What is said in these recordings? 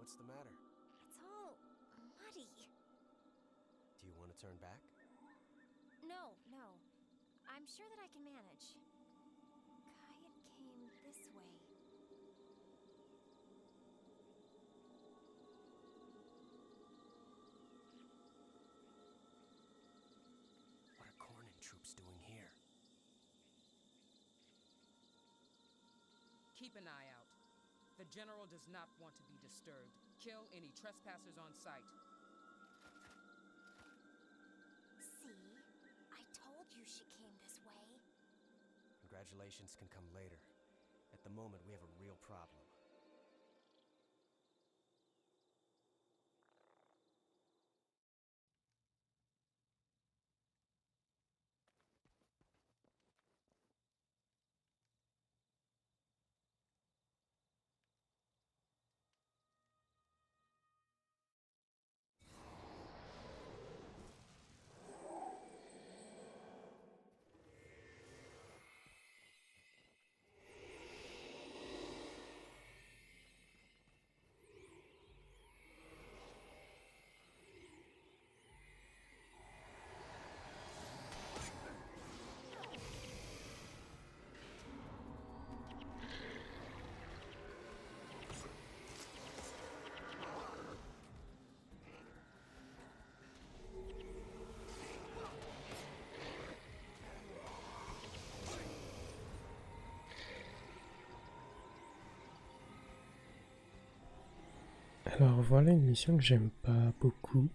What's the matter? It's all muddy. Do you want to turn back? No. I'm sure that I can manage. Kayet came this way. What are Cornin troops doing here? Keep an eye out. The General does not want to be disturbed. Kill any trespassers on sight. See? I told you she came this way. Congratulations can come later. At the moment, we have a real problem. Alors voilà une mission que j'aime pas beaucoup.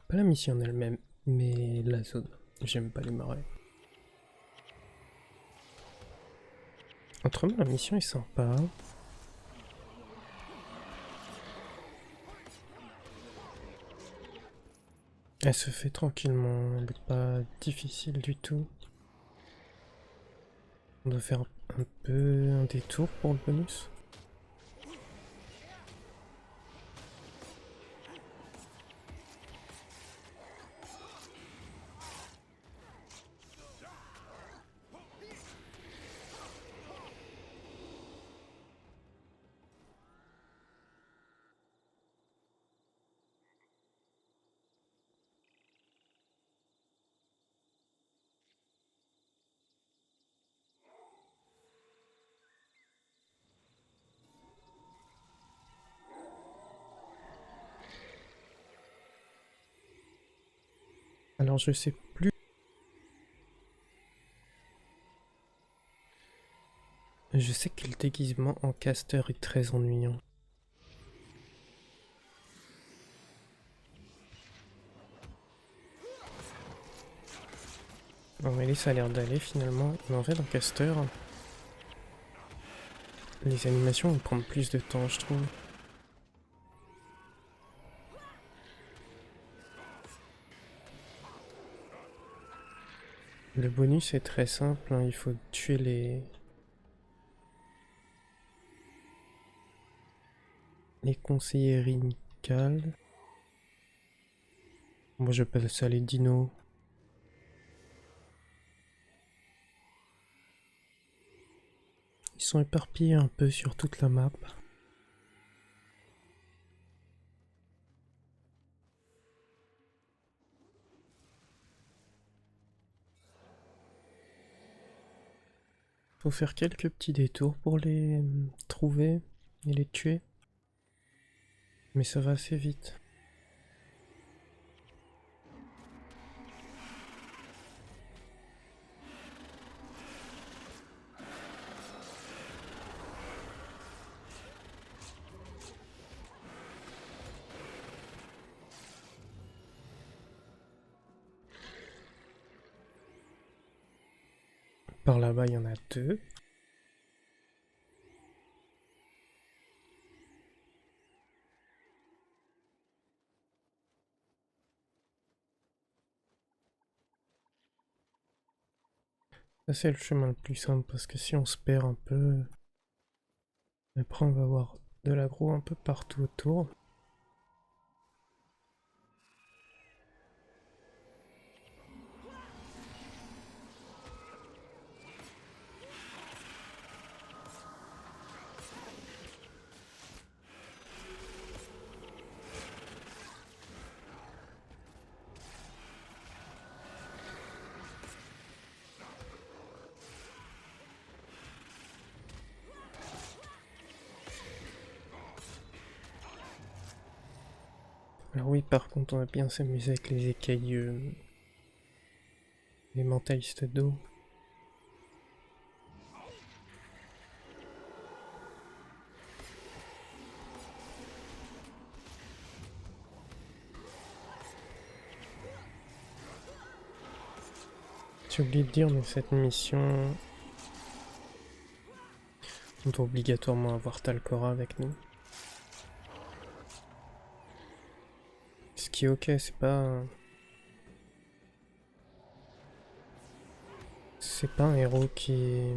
Pas la mission en elle-même, mais la zone. J'aime pas les marais. Autrement, la mission est sympa. Elle se fait tranquillement, elle n'est pas difficile du tout. On doit faire un peu un détour pour le bonus. Alors je sais plus. Je sais que le déguisement en caster est très ennuyant. Bon mais ça a l'air d'aller finalement. Mais en fait en caster, les animations vont prendre plus de temps je trouve. Le bonus est très simple, hein, il faut tuer les conseillers rinicales. Moi j'appelle ça les dinos. Ils sont éparpillés un peu sur toute la map. Faut faire quelques petits détours pour les trouver et les tuer. Mais ça va assez vite. Par là-bas, il y en a deux. Ça, c'est le chemin le plus simple parce que si on se perd un peu, après on va avoir de l'aggro un peu partout autour. Alors oui, par contre, on va bien s'amuser avec les écailles, les mentalistes d'eau. J'ai oublié de dire, mais cette mission, on doit obligatoirement avoir Talcora avec nous. Ce qui est ok, c'est pas... C'est pas un héros qui est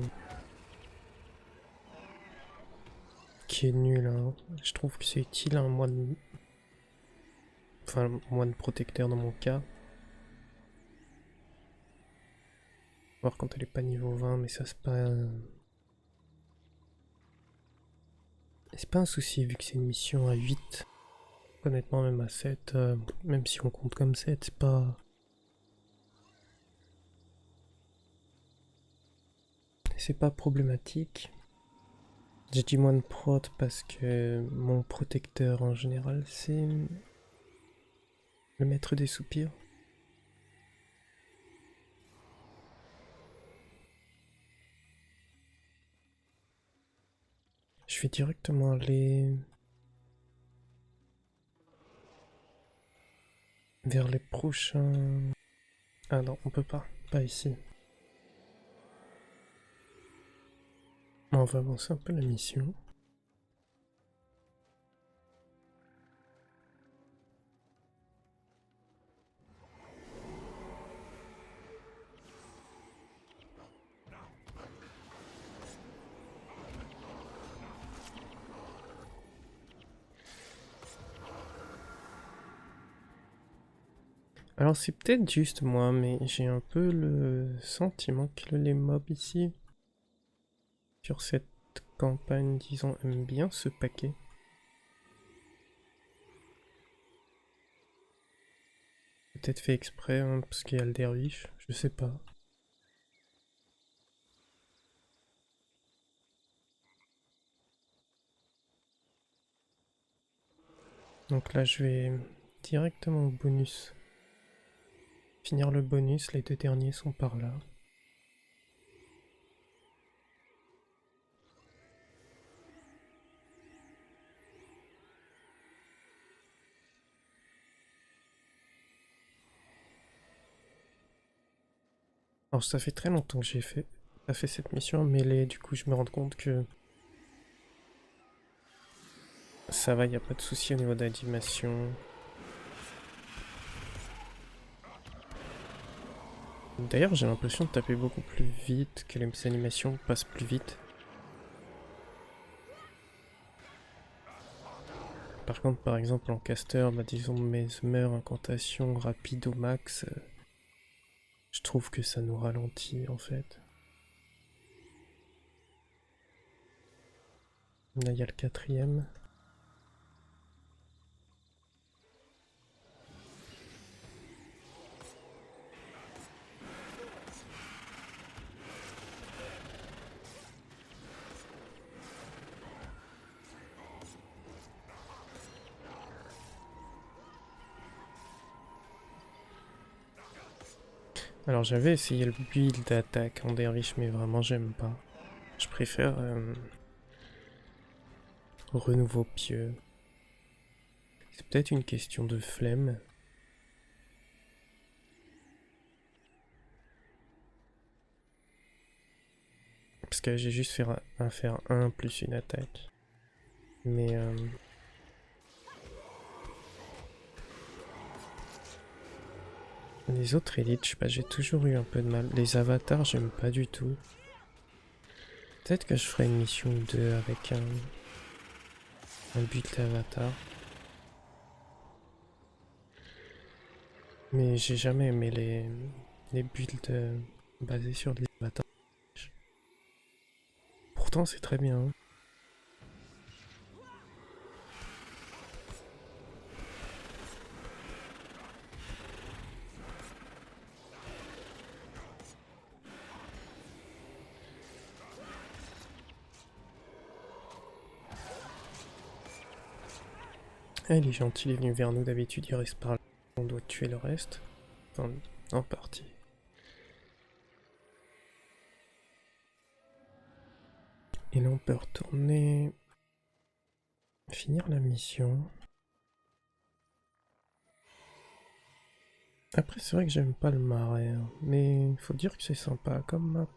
nul, hein. Je trouve que c'est utile un moine... Enfin, moine protecteur dans mon cas. Voir quand elle est pas niveau 20, mais ça c'est pas... C'est pas un souci vu que c'est une mission à 8. Honnêtement, même à 7, même si on compte comme 7, c'est pas... C'est pas problématique. J'ai dit moine prot parce que mon protecteur en général c'est le maître des soupirs. Je vais directement aller vers les prochains... Ah non, on peut pas ici. On va avancer un peu la mission. Alors c'est peut-être juste moi, mais j'ai un peu le sentiment que les mobs ici, sur cette campagne, disons, aiment bien ce paquet. Peut-être fait exprès, hein, parce qu'il y a le derviche, je sais pas. Donc là je vais directement au bonus. Finir le bonus, les deux derniers sont par là. Alors ça fait très longtemps que j'ai fait cette mission en mêlée, du coup je me rends compte que ça va, y a pas de souci au niveau de l'animation. D'ailleurs j'ai l'impression de taper beaucoup plus vite, que les animations passent plus vite. Par contre par exemple en caster, bah disons mesmer, incantation, rapide au max, je trouve que ça nous ralentit en fait. Là il y a le quatrième. Alors j'avais essayé le build d'attaque en derviche mais vraiment j'aime pas. Je préfère renouveau pieux. C'est peut-être une question de flemme. Parce que j'ai juste fait un faire 1 plus une attaque. Mais les autres élites, je sais pas, j'ai toujours eu un peu de mal. Les avatars, j'aime pas du tout. Peut-être que je ferai une mission 2 avec un build avatar. Mais j'ai jamais aimé les builds basés sur des avatars. Pourtant c'est très bien. Hein. Ah, il est gentil, il est venu vers nous, d'habitude il reste par là. On doit tuer le reste. Enfin, en partie. Et là on peut retourner... finir la mission. Après c'est vrai que j'aime pas le marais, hein, mais il faut dire que c'est sympa comme map.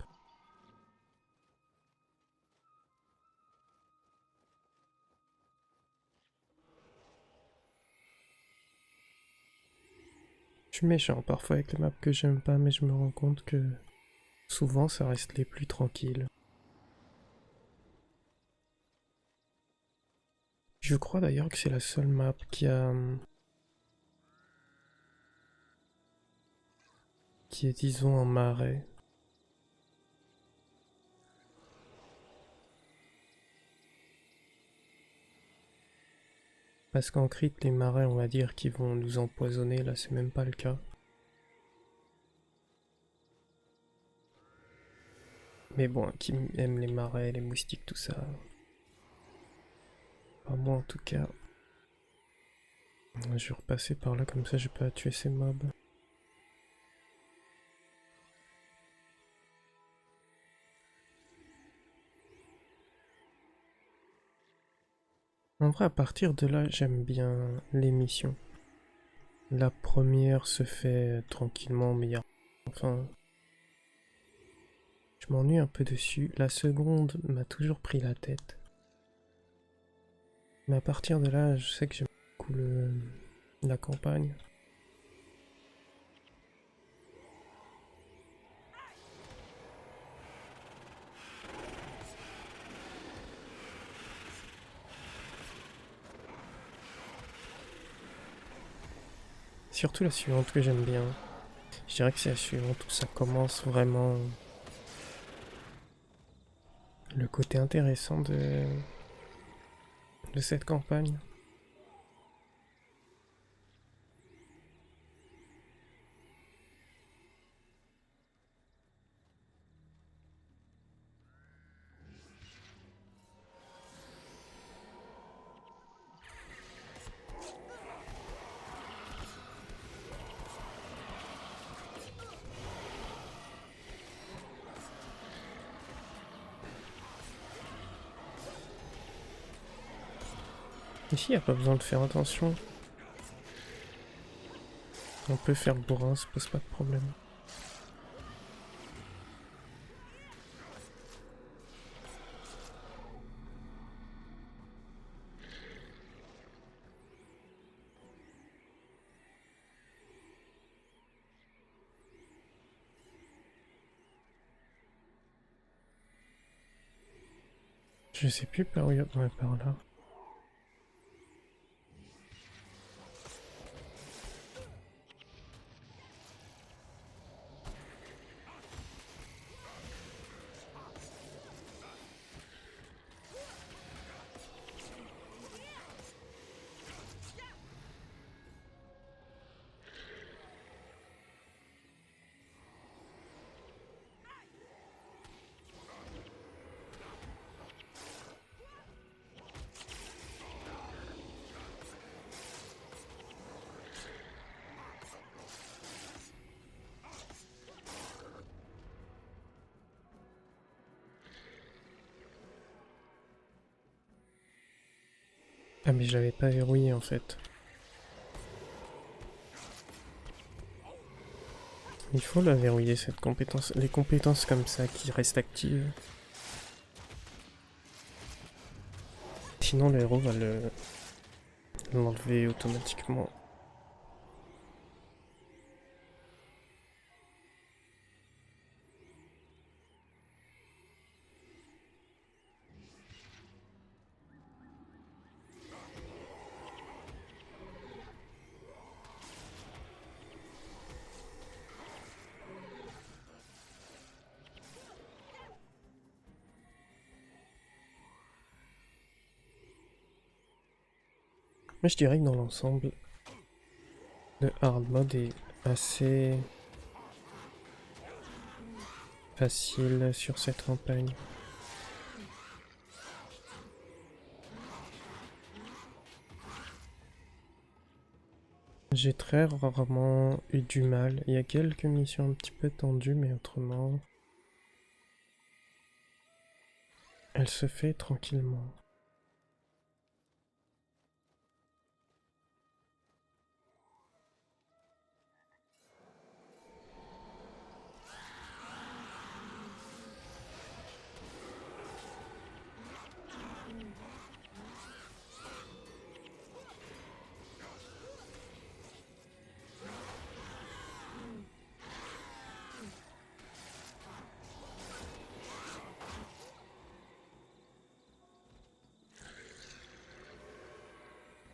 Je suis méchant parfois avec les maps que j'aime pas, mais je me rends compte que souvent ça reste les plus tranquilles. Je crois d'ailleurs que c'est la seule map qui est disons en marais. Parce qu'en crit, les marais, on va dire, qui vont nous empoisonner, là c'est même pas le cas. Mais bon, qui aime les marais, les moustiques, tout ça. Pas moi en tout cas. Je vais repasser par là, comme ça je peux tuer ces mobs. En vrai, à partir de là, j'aime bien les missions. La première se fait tranquillement, mais enfin... je m'ennuie un peu dessus. La seconde m'a toujours pris la tête. Mais à partir de là, je sais que j'aime beaucoup la campagne. Surtout la suivante que j'aime bien. Je dirais que c'est la suivante où ça commence vraiment le côté intéressant de cette campagne. Ici, il n'y a pas besoin de faire attention. On peut faire bourrin, ça pose pas de problème. Je sais plus par où il y a... ouais, par là. Ah mais je l'avais pas verrouillé en fait. Il faut la verrouiller cette compétence. Les compétences comme ça qui restent actives. Sinon le héros va l'enlever automatiquement. Moi je dirais que dans l'ensemble, le hard mode est assez facile sur cette campagne. J'ai très rarement eu du mal. Il y a quelques missions un petit peu tendues, mais autrement, elle se fait tranquillement.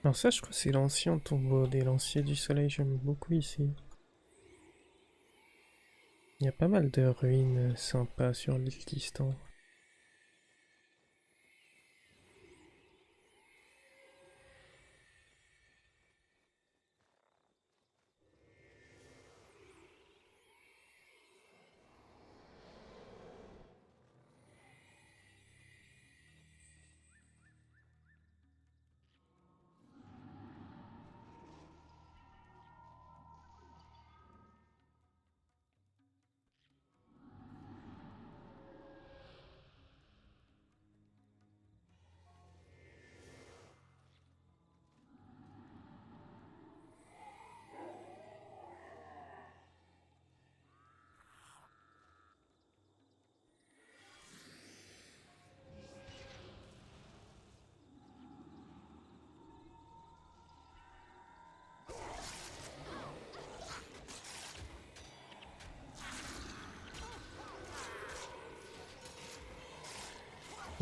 Alors ça, je crois que c'est l'ancien tombeau des lanciers du soleil, j'aime beaucoup ici. Il y a pas mal de ruines sympas sur l'île Distant.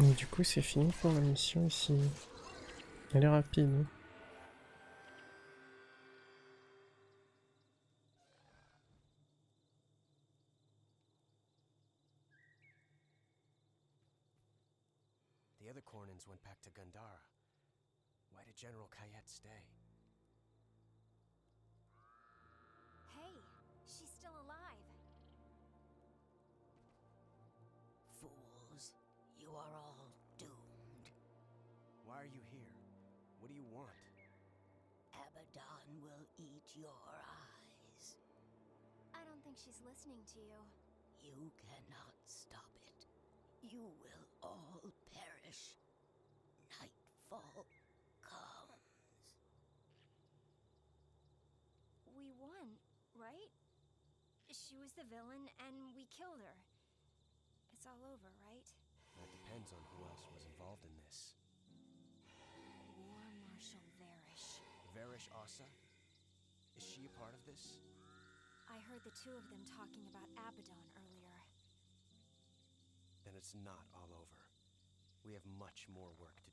Et du coup, c'est fini pour la mission ici. Elle est rapide. Hein. The other Cornins went back to Gandhara. Why did General Kayet stay? Hey, she's still alive. Fools, you are all doomed. Why are you here? What do you want? Abaddon will eat your eyes. I don't think she's listening to you. You cannot stop it. You will all perish. Nightfall comes. We won, right? She was the villain, and we killed her. It's all over, right? That depends on who else was involved in this. War Marshal Varish. Varish Asa? Is she a part of this? I heard the two of them talking about Abaddon earlier. Then it's not all over. We have much more work to